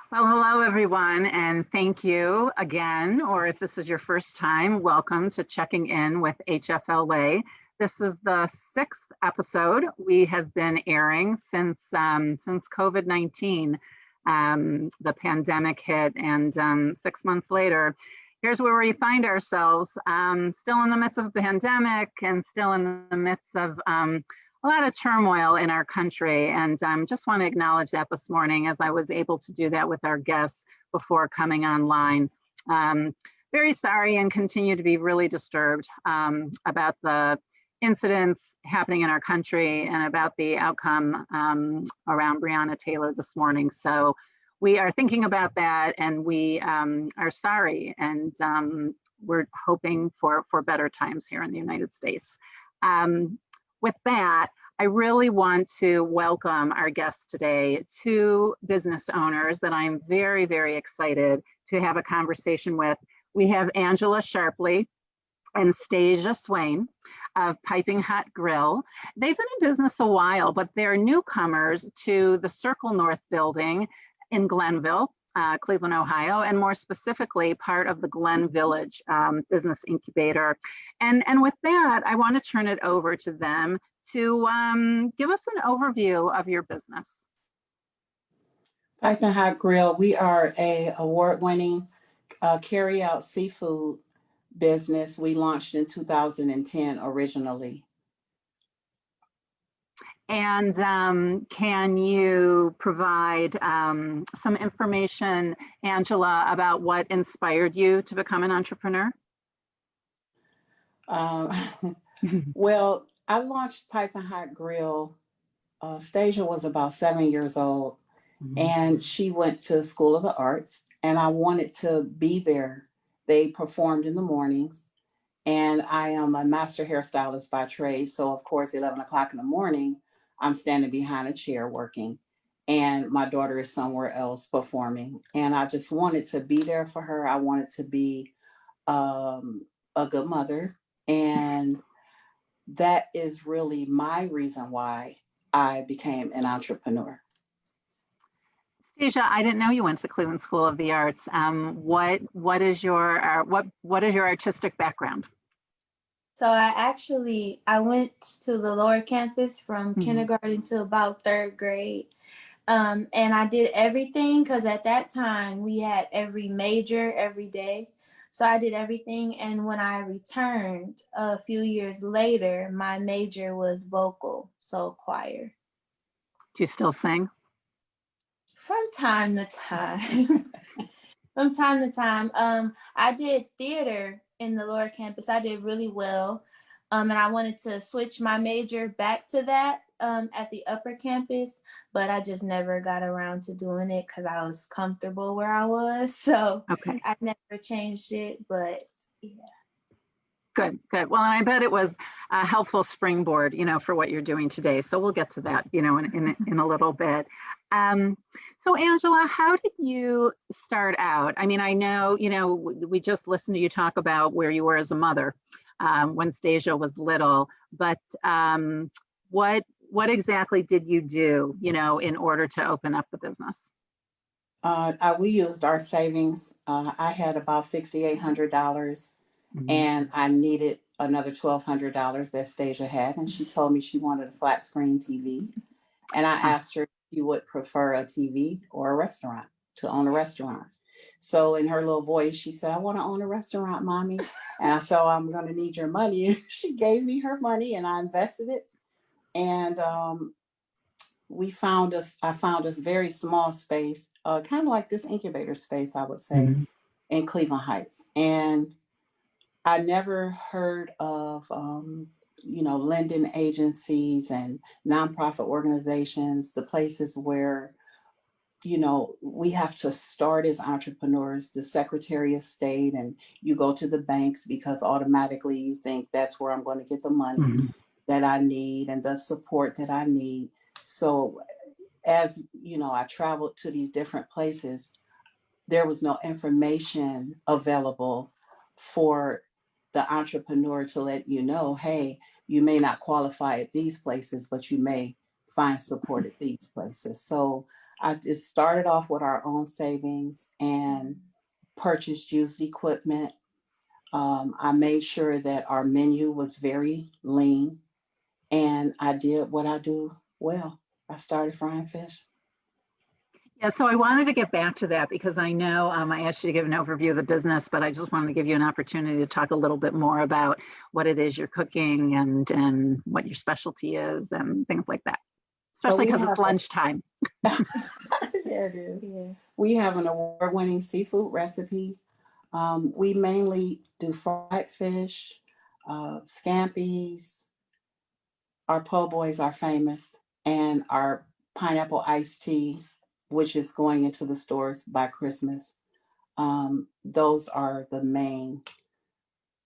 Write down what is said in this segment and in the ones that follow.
Well, hello everyone, and thank you again, or if this is your first time, welcome to Checking In with HFLA. This is the sixth episode we have been airing since COVID-19, the pandemic hit, and 6 months later, here's where we find ourselves, still in the midst of a pandemic and still in the midst of a lot of turmoil in our country. And just want to acknowledge that this morning as I was able to do that with our guests before coming online. Very sorry and continue to be really disturbed about the incidents happening in our country and about the outcome around Breonna Taylor this morning. So we are thinking about that, and we are sorry, and we're hoping for better times here in the United States. With that, I really want to welcome our guests today, two business owners that I'm very, very excited to have a conversation with. We have Angela Sharpley and Stesia Swain of Piping Hot Grill. They've been in business a while, but they're newcomers to the Circle North building in Glenville, Cleveland, Ohio, and more specifically, part of the Glenvillage business incubator. And with that, I want to turn it over to them to give us an overview of your business. Piping Hot Grill, we are a award-winning carry-out seafood business. We launched in 2010 originally. And can you provide some information, Angela, about what inspired you to become an entrepreneur? Well, I launched Piping Hot Grill. Stesia was about 7 years old, and she went to School of the Arts, and I wanted to be there. They performed in the mornings, and I am a master hairstylist by trade. So of course, 11 o'clock in the morning, I'm standing behind a chair working, and my daughter is somewhere else performing. And I just wanted to be there for her. I wanted to be a good mother. And that is really my reason why I became an entrepreneur. Stesia, I didn't know you went to Cleveland School of the Arts. What is your artistic background? So I went to the lower campus from kindergarten to about third grade. And I did everything because at that time we had every major every day. So I did everything. And when I returned a few years later, my major was vocal, so choir. Do you still sing? From time to time. From time to time. I did theater in the lower campus. I did really well. And I wanted to switch my major back to that at the upper campus, but I just never got around to doing it because I was comfortable where I was. So okay. I never changed it, but yeah. Good. Well, and I bet it was a helpful springboard, for what you're doing today. So we'll get to that, in a little bit. So Angela, how did you start out? I mean, I know, we just listened to you talk about where you were as a mother when Stesia was little, but what exactly did you do, in order to open up the business? We used our savings. I had about $6,800. And I needed another $1,200 that Stesia had. And she told me she wanted a flat screen TV. And I asked her if she would prefer a TV or a restaurant, to own a restaurant. So in her little voice, she said, I want to own a restaurant, Mommy. And I said, I'm going to need your money. And she gave me her money and I invested it. And I found a very small space, kind of like this incubator space, I would say, in Cleveland Heights. And I never heard of, lending agencies and nonprofit organizations, the places where, we have to start as entrepreneurs, the Secretary of State, and you go to the banks because automatically you think that's where I'm going to get the money that I need and the support that I need. So as, I traveled to these different places, there was no information available for the entrepreneur to let you know, hey, you may not qualify at these places, but you may find support at these places. So I just started off with our own savings and purchased used equipment. I made sure that our menu was very lean, and I did what I do well. I started frying fish. Yeah, so I wanted to get back to that because I know I asked you to give an overview of the business, but I just wanted to give you an opportunity to talk a little bit more about what it is you're cooking and what your specialty is and things like that, So especially we because it's have lunchtime. yeah, it is. Yeah. We have an award-winning seafood recipe. We mainly do fried fish, scampi's. Our po' boys are famous, and our pineapple iced tea, which is going into the stores by Christmas. Those are the main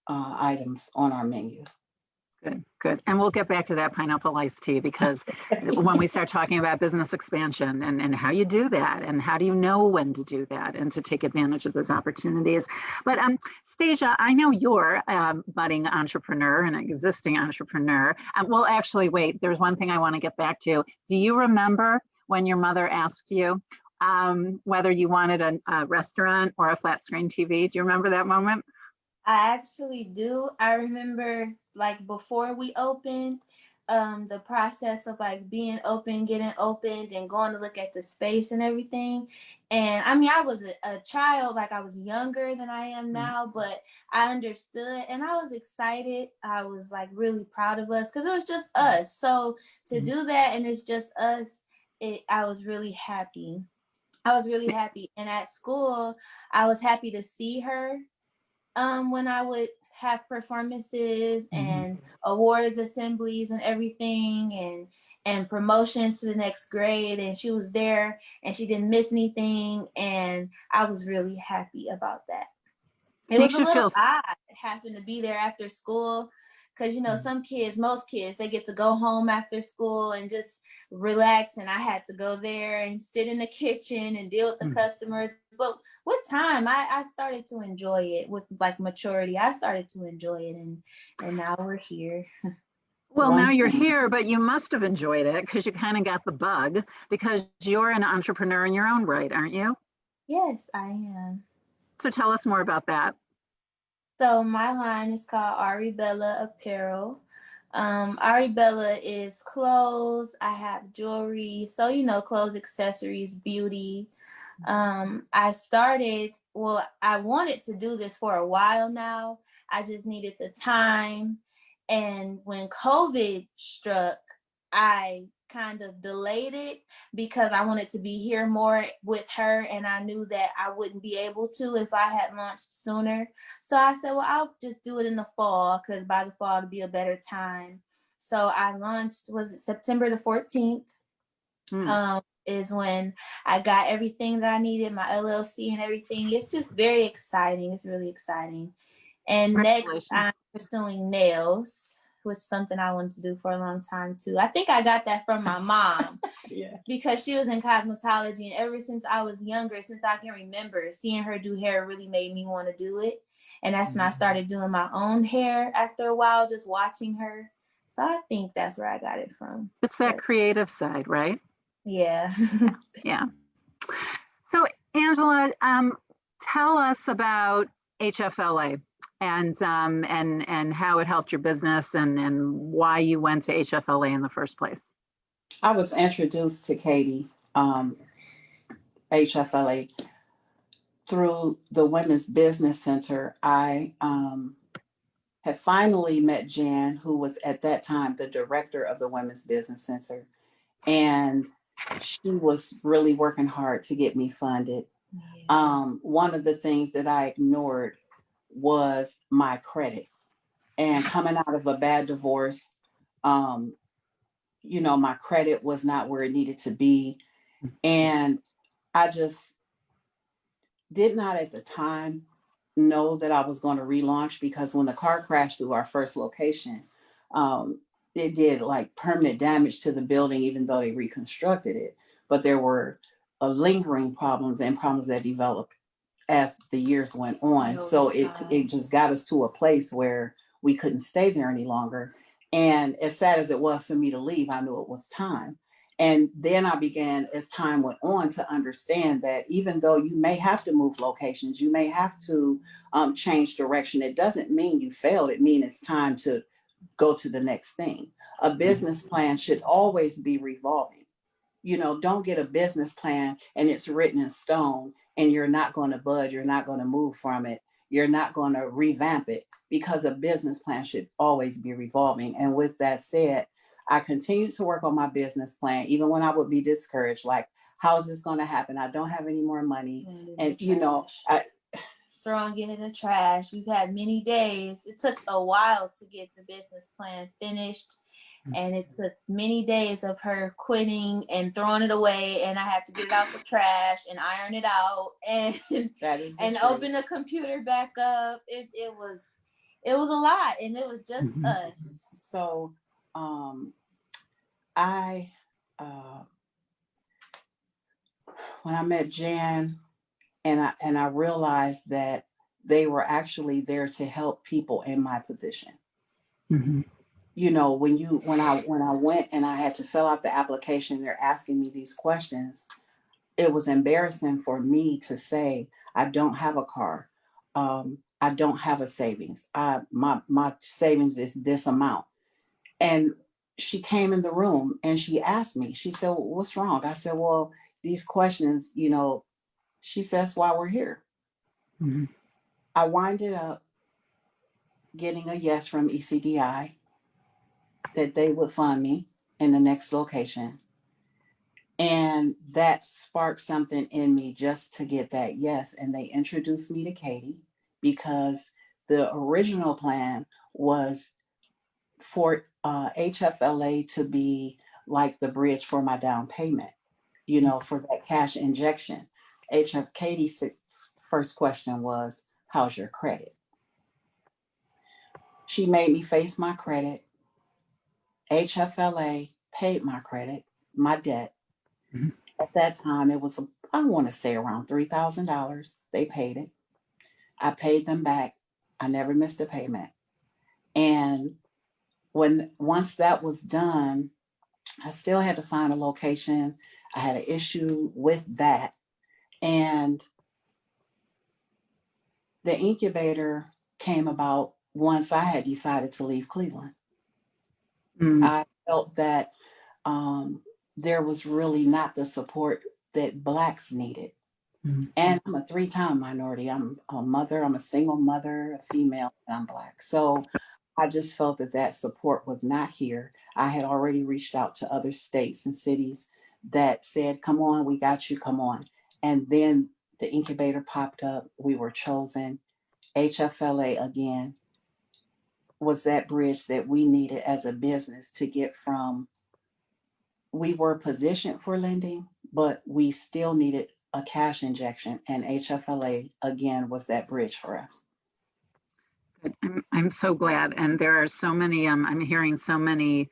items on our menu. Good, good. And we'll get back to that pineapple iced tea because when we start talking about business expansion and how you do that and how do you know when to do that and to take advantage of those opportunities. But Stesia, I know you're a budding entrepreneur, an existing entrepreneur. Well, actually, wait, there's one thing I want to get back to. Do you remember when your mother asked you whether you wanted a restaurant or a flat screen TV? Do you remember that moment? I actually do. I remember like before we opened, the process of like being open, getting opened, and going to look at the space and everything. And I mean, I was a child, like I was younger than I am now, but I understood and I was excited. I was like really proud of us because it was just us. So to do that and it's just us, I was really happy. I was really happy. And at school, I was happy to see her when I would have performances and awards assemblies and everything and promotions to the next grade, and she was there and she didn't miss anything, and I was really happy about that. It was Makes a you little feel odd having to be there after school because some kids, most kids, they get to go home after school and just relax, and I had to go there and sit in the kitchen and deal with the customers. But with time, I started to enjoy it. With like maturity, I started to enjoy it, and now we're here. Well, One now you're thing, here, but you must have enjoyed it because you kind of got the bug because you're an entrepreneur in your own right, aren't you? Yes, I am. So tell us more about that. So my line is called Ari Bella Apparel. Ari Bella is clothes. I have jewelry. So, clothes, accessories, beauty. I started, well, I wanted to do this for a while now. I just needed the time. And when COVID struck, I kind of delayed it because I wanted to be here more with her. And I knew that I wouldn't be able to if I had launched sooner. So I said, well, I'll just do it in the fall because by the fall it'll be a better time. So I launched, was it September the 14th? Is when I got everything that I needed, my LLC and everything. It's just very exciting. It's really exciting. And next, I'm pursuing nails, which is something I wanted to do for a long time too. I think I got that from my mom because she was in cosmetology, and ever since I was younger, since I can remember, seeing her do hair really made me want to do it. And that's when I started doing my own hair after a while, just watching her. So I think that's where I got it from. It's that creative side, right? Yeah. Yeah. So Angela, tell us about HFLA and how it helped your business and why you went to HFLA in the first place. I was introduced to Katie, HFLA, through the Women's Business Center. I had finally met Jan, who was at that time the director of the Women's Business Center. And she was really working hard to get me funded. One of the things that I ignored was my credit. And coming out of a bad divorce, my credit was not where it needed to be. And I just did not at the time know that I was going to relaunch, because when the car crashed through our first location, it did like permanent damage to the building, even though they reconstructed it. But there were lingering problems and problems that developed as the years went on. So it just got us to a place where we couldn't stay there any longer. And as sad as it was for me to leave, I knew it was time. And then I began, as time went on, to understand that even though you may have to move locations, you may have to change direction, it doesn't mean you failed. It means it's time to go to the next thing. A business plan should always be revolving. Don't get a business plan and it's written in stone and you're not going to budge, you're not going to move from it, you're not going to revamp it, because a business plan should always be revolving. And with that said, I continued to work on my business plan, even when I would be discouraged, like, how is this going to happen? I don't have any more money. And, throwing it in the trash. We've had many days. It took a while to get the business plan finished. And it took many days of her quitting and throwing it away. And I had to get it out the trash and iron it out and open the computer back up. It was a lot, and it was just us. So when I met Jan, and I realized that they were actually there to help people in my position. When I went and I had to fill out the application, they're asking me these questions. It was embarrassing for me to say, I don't have a car. I don't have a savings. My savings is this amount. And she came in the room and she asked me, she said, well, what's wrong? I said, well, these questions, she says, why we're here. I winded up getting a yes from ECDI that they would fund me in the next location. And that sparked something in me just to get that yes. And they introduced me to Katie, because the original plan was for HFLA to be like the bridge for my down payment, for that cash injection. Katie's first question was, how's your credit? She made me face my credit. HFLA paid my credit, my debt. At that time, it was, I want to say, around $3,000. They paid it. I paid them back. I never missed a payment. And once that was done, I still had to find a location. I had an issue with that. And the incubator came about once I had decided to leave Cleveland. I felt that there was really not the support that Blacks needed. And I'm a 3-time minority. I'm a mother, I'm a single mother, a female, and I'm Black. So I just felt that support was not here. I had already reached out to other states and cities that said, come on, we got you, come on. And then the incubator popped up. We were chosen. HFLA, again, was that bridge that we needed as a business to get from, we were positioned for lending, but we still needed a cash injection. And HFLA, again, was that bridge for us. I'm so glad. And there are so many, I'm hearing so many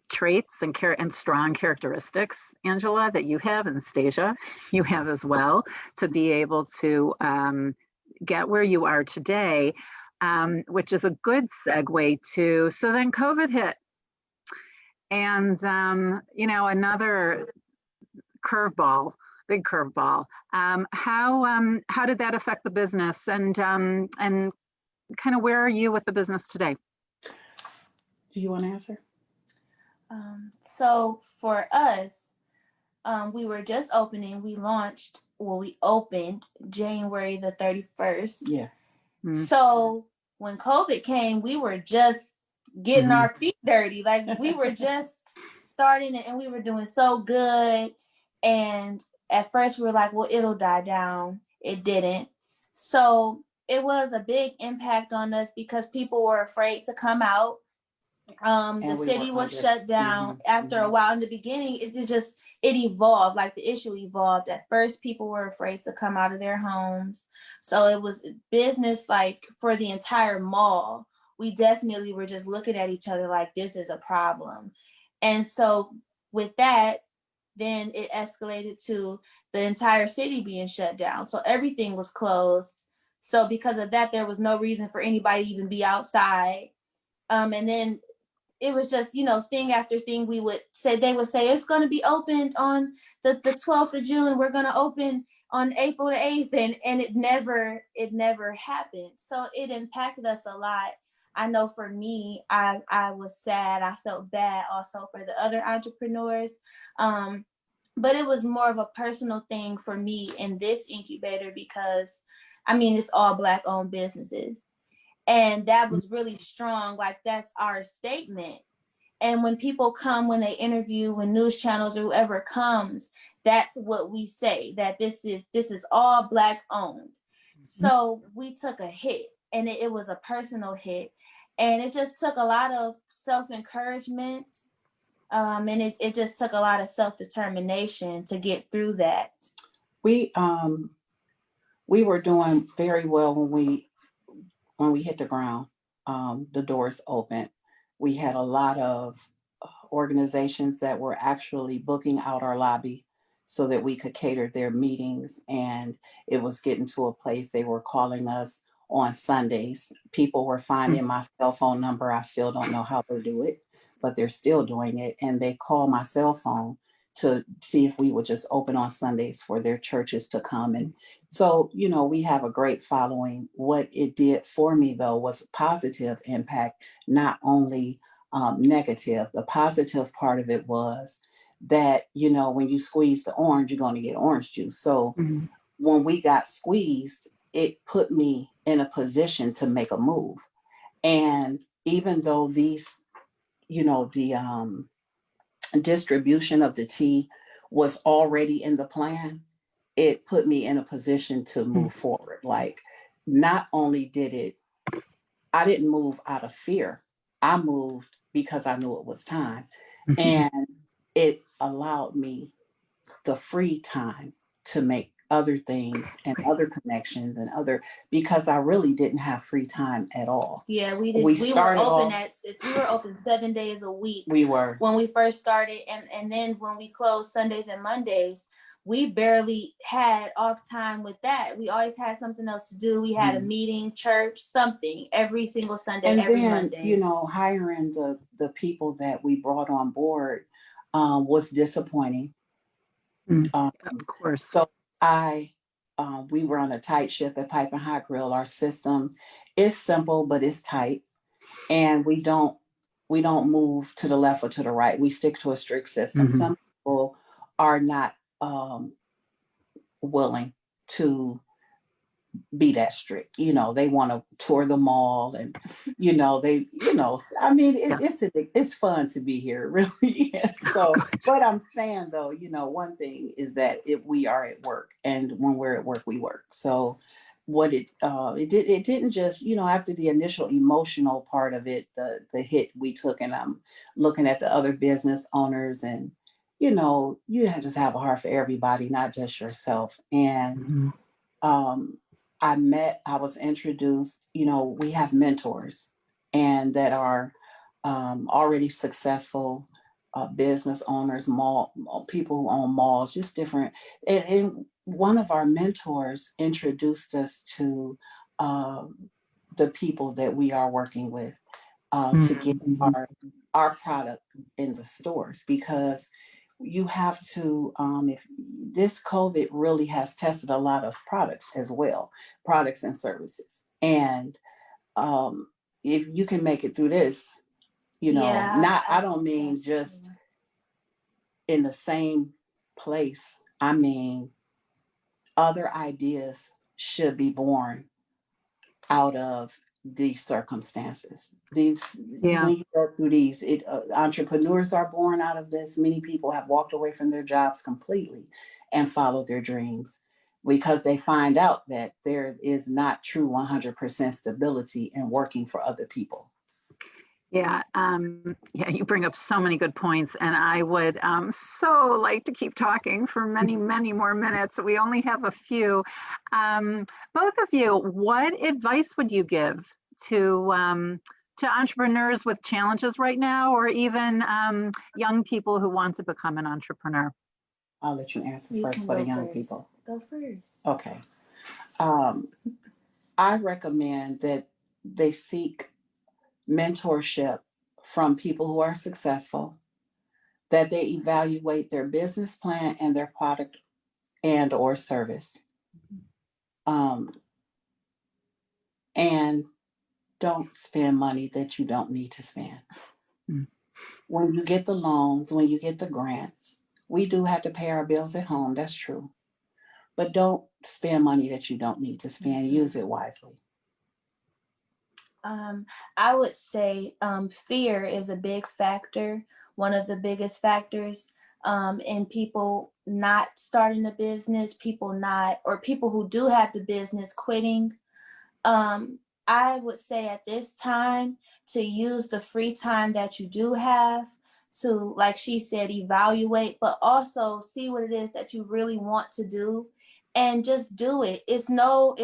traits and strong characteristics, Angela, that you have, and Stesia, you have as well, to be able to get where you are today, which is a good segue to, so then COVID hit. And, another curveball, big curveball. How did that affect the business, and kind of where are you with the business today? Do you want to answer? So for us, we were just opening. We opened January the 31st. Yeah. So when COVID came, we were just getting our feet dirty. Like, we were just starting it, and we were doing so good. And at first we were like, well, it'll die down. It didn't. So it was a big impact on us because people were afraid to come out. The city was shut down after a while. In the beginning, it evolved. Like, the issue evolved. At first, people were afraid to come out of their homes. So it was business, like, for the entire mall. We definitely were just looking at each other like, this is a problem. And so with that, then it escalated to the entire city being shut down. So everything was closed. So because of that, there was no reason for anybody to even be outside. And then it was just, thing after thing they would say it's going to be opened on the 12th of June. We're going to open on April the 8th. And it never happened. So it impacted us a lot. I know for me, I was sad. I felt bad also for the other entrepreneurs. But it was more of a personal thing for me in this incubator because, it's all Black owned businesses. And that was really strong. Like, that's our statement. And when people come, when they interview, when news channels or whoever comes, that's what we say, that this is all Black owned. So we took a hit, and it was a personal hit. And it just took a lot of self-encouragement. And it just took a lot of self-determination to get through that. We were doing very well when we hit the ground. The doors opened. We had a lot of organizations that were actually booking out our lobby so that we could cater their meetings. And it was getting to a place they were calling us on Sundays. People were finding my cell phone number. I still don't know how they do it, but they're still doing it. And they call my cell phone to see if we would just open on Sundays for their churches to come. And so, we have a great following. What it did for me, though, was a positive impact, not only negative. The positive part of it was that, when you squeeze the orange, you're going to get orange juice. So when we got squeezed, it put me in a position to make a move. And even though the distribution of the tea was already in the plan, it put me in a position to move forward. Like, not only I didn't move out of fear. I moved because I knew it was time. And it allowed me the free time to make other things and other connections because I really didn't have free time at all. Yeah, we did. We were open 7 days a week. We were. When we first started. And then when we closed Sundays and Mondays, we barely had off time with that. We always had something else to do. We had a meeting, church, something every single Sunday, and every then, Monday. Hiring the people that we brought on board was disappointing. Of course. So we were on a tight ship at Pipe and Hot Grill. Our system is simple, but it's tight. And we don't move to the left or to the right. We stick to a strict system. Some people are not willing to be that strict. They want to tour the mall and, it's fun to be here. It really is. So, but I'm saying though, one thing is that we are at work, and when we're at work, we work. So what it didn't just, after the initial emotional part of it, the hit we took, and I'm looking at the other business owners, and, you just have a heart for everybody, not just yourself. And, I was introduced, we have mentors and that are already successful business owners, people who own malls, just different. And one of our mentors introduced us to the people that we are working with to get our product in the stores, because you have to, if this COVID really has tested a lot of products as well, products and services. And if you can make it through this, I don't mean just in the same place. I mean, other ideas should be born out of these circumstances. When you go through these, entrepreneurs are born out of this. Many people have walked away from their jobs completely and followed their dreams because they find out that there is not true 100% stability in working for other people. Yeah, you bring up so many good points, and I would so like to keep talking for many, many more minutes. We only have a few. Both of you, what advice would you give to entrepreneurs with challenges right now, or even young people who want to become an entrepreneur? I'll let you answer first for the young people. Go first. Okay. I recommend that they seek mentorship from people who are successful, that they evaluate their business plan and their product and or service. And don't spend money that you don't need to spend. Mm. When you get the loans, when you get the grants, we do have to pay our bills at home, that's true. But don't spend money that you don't need to spend. Use it wisely. I would say fear is a big factor, one of the biggest factors in people not starting a business, people who do have the business quitting. I would say at this time to use the free time that you do have to, like she said, evaluate, but also see what it is that you really want to do and just do it. It's no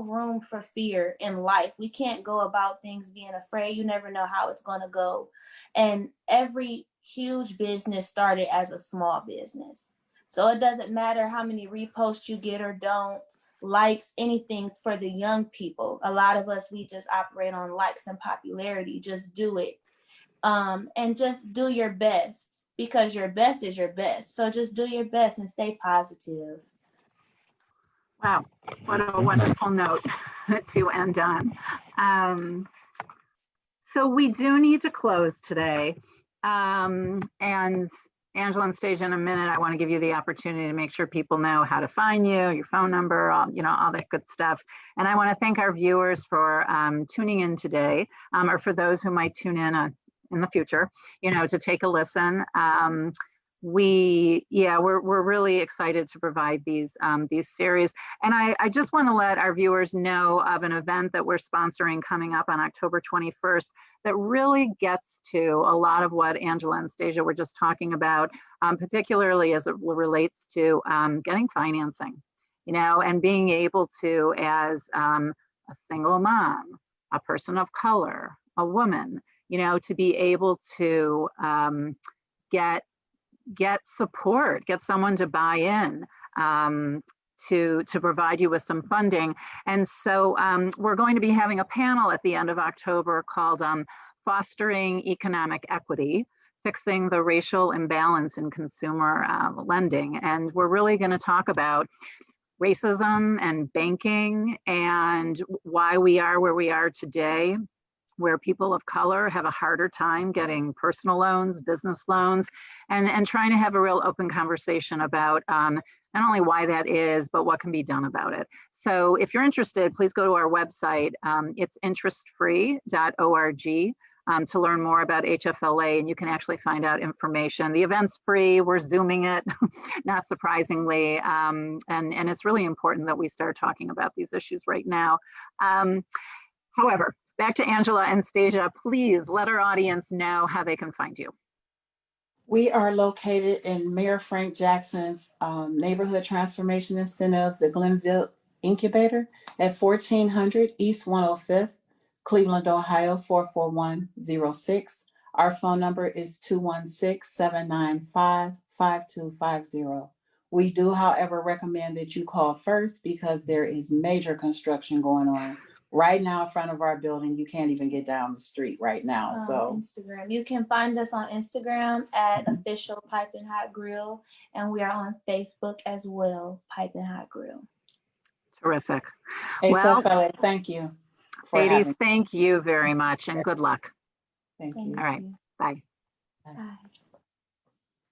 room for fear in life. We can't go about things being afraid. You never know how it's going to go. And every huge business started as a small business. So it doesn't matter how many reposts you get or don't, likes, anything for the young people. A lot of us, we just operate on likes and popularity. Just do it. And just do your best, because your best is your best. So just do your best and stay positive. Wow, what a wonderful note to end on. So we do need to close today. And Angela and Stesia, in a minute, I want to give you the opportunity to make sure people know how to find you, your phone number, all that good stuff. And I want to thank our viewers for tuning in today, or for those who might tune in the future, to take a listen. We're really excited to provide these series. And I just want to let our viewers know of an event that we're sponsoring coming up on October 21st that really gets to a lot of what Angela and Stesia were just talking about, particularly as it relates to getting financing, and being able to, as a single mom, a person of color, a woman, to be able to get support, get someone to buy in, to provide you with some funding. And so we're going to be having a panel at the end of October called Fostering Economic Equity, Fixing the Racial Imbalance in Consumer Lending. And we're really going to talk about racism and banking and why we are where we are today, where people of color have a harder time getting personal loans, business loans, and trying to have a real open conversation about not only why that is, but what can be done about it. So if you're interested, please go to our website. It's interestfree.org to learn more about HFLA, and you can actually find out information. The event's free, we're Zooming it, not surprisingly, and it's really important that we start talking about these issues right now. However, back to Angela and Stesia, please let our audience know how they can find you. We are located in Mayor Frank Jackson's Neighborhood Transformation Incentive, the Glenville Incubator, at 1400 East 105th, Cleveland, Ohio, 44106. Our phone number is 216-795-5250. We do, however, recommend that you call first because there is major construction going on right now in front of our building. You can't even get down the street right now. So Instagram, you can find us on Instagram at official Piping Hot Grill, and we are on Facebook as well, Piping Hot Grill. Terrific. HFLA, thank you. Ladies, thank you very much and good luck. Thank you. All right. Bye. Bye.